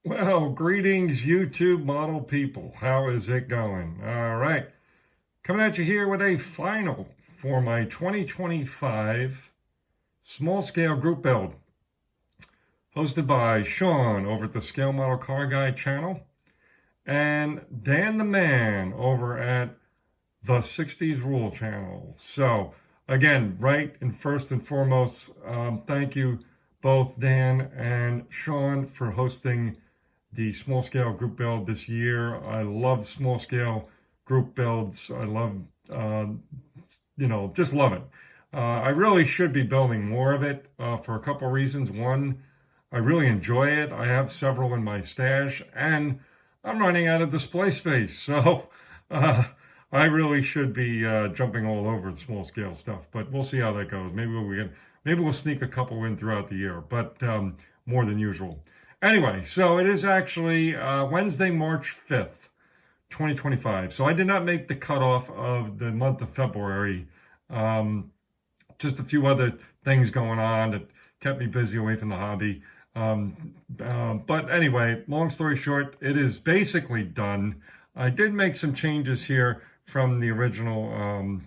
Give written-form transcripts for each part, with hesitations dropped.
Well, greetings, YouTube model people. How is it going? All right. Coming at you here with a final for my 2025 small scale group build, hosted by Sean over at the Scale Model Car Guy channel and Dan the Man over at the 60s Rule channel. So, again, right and first and foremost, thank you both Dan and Sean for hosting the small scale group build this year. I love small scale group builds. I love, just love it. I really should be building more of it for a couple of reasons. One, I really enjoy it. I have several in my stash, and I'm running out of display space. So uh, I really should be jumping all over the small scale stuff. But we'll see how that goes. Maybe we'll sneak a couple in throughout the year, but more than usual. Anyway, so it is actually Wednesday, March 5th, 2025. So I did not make the cutoff of the month of February. Just a few other things going on that kept me busy away from the hobby. But anyway, long story short, it is basically done. I did make some changes here from the original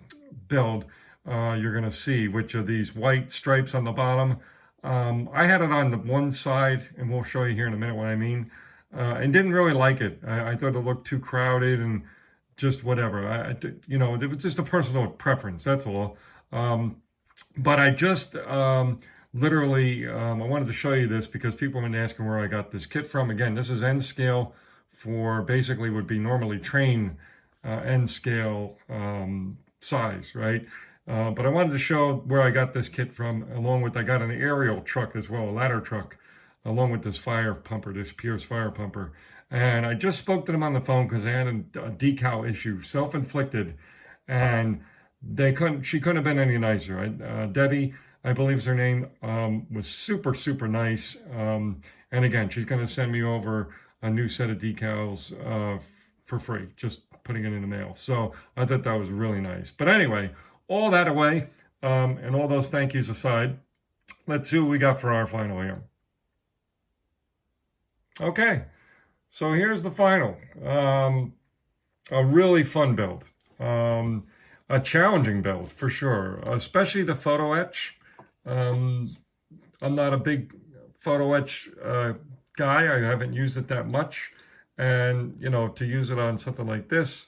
build. You're going to see, which are these white stripes on the bottom. I had it on the one side, and we'll show you here in a minute what I mean, and didn't really like it. I thought it looked too crowded and just whatever. It was just a personal preference, that's all. But I just literally, I wanted to show you this because people have been asking where I got this kit from. Again, this is N scale for basically would be normally train N scale size, right? But I wanted to show where I got this kit from, along with I got an aerial truck as well, a ladder truck, along with this fire pumper, this Pierce fire pumper. And I just spoke to them on the phone because I had a decal issue, self-inflicted, and she couldn't have been any nicer. Debbie, I believe is her name, was super, super nice. And again, she's going to send me over a new set of decals for free, just putting it in the mail. So I thought that was really nice. But anyway, all that away, and all those thank yous aside, let's see what we got for our final here. Okay, so here's the final. A really fun build. A challenging build for sure, especially the photo etch. I'm not a big photo etch guy. I haven't used it that much. And, to use it on something like this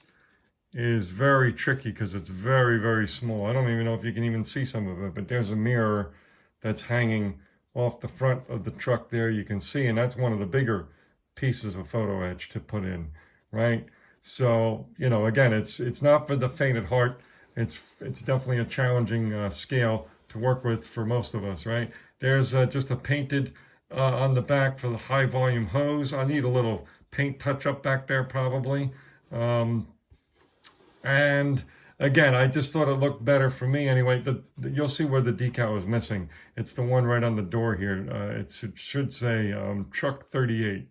is very tricky because it's very, very small. I don't even know if you can even see some of it, but there's a mirror that's hanging off the front of the truck there. You can see, and that's one of the bigger pieces of photo etch to put in, right? So, again, it's not for the faint at heart. It's definitely a challenging scale to work with for most of us, right? There's just a painted on the back for the high volume hose. I need a little paint touch up back there probably. And again, I just thought it looked better for me anyway. You'll see where the decal is missing. It's the one right on the door here. It should say truck 38.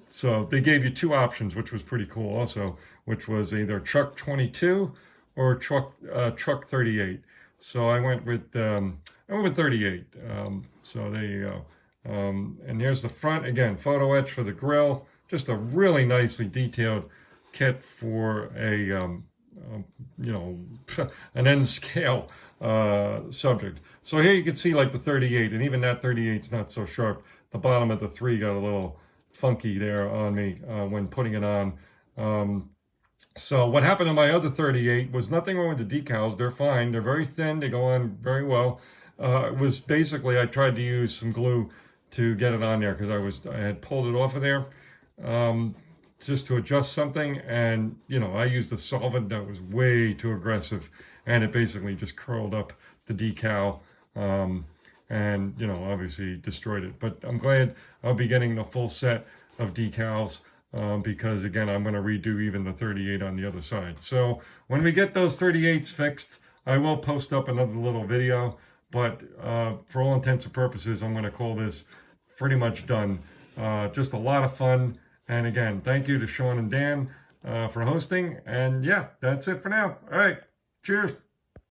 So they gave you two options, which was pretty cool also, which was either truck 22 or truck 38. So I went with 38. So there you go. And here's the front again, photo etch for the grill. Just a really nicely detailed kit for a an N scale subject. So here you can see like the 38, and even that 38 is not so sharp. The bottom of the 3 got a little funky there on me when putting it on. So what happened to my other 38 was nothing wrong with the decals. They're fine. They're very thin. They go on very well. It was basically I tried to use some glue to get it on there because I had pulled it off of there just to adjust something, and I used a solvent that was way too aggressive, and it basically just curled up the decal. And obviously destroyed it. But I'm glad I'll be getting the full set of decals because again, I'm going to redo even the 38 on the other side. So when we get those 38s fixed, I will post up another little video, but for all intents and purposes, I'm going to call this pretty much done. Just a lot of fun. And again, thank you to Sean and Dan for hosting. And yeah, that's it for now. All right. Cheers.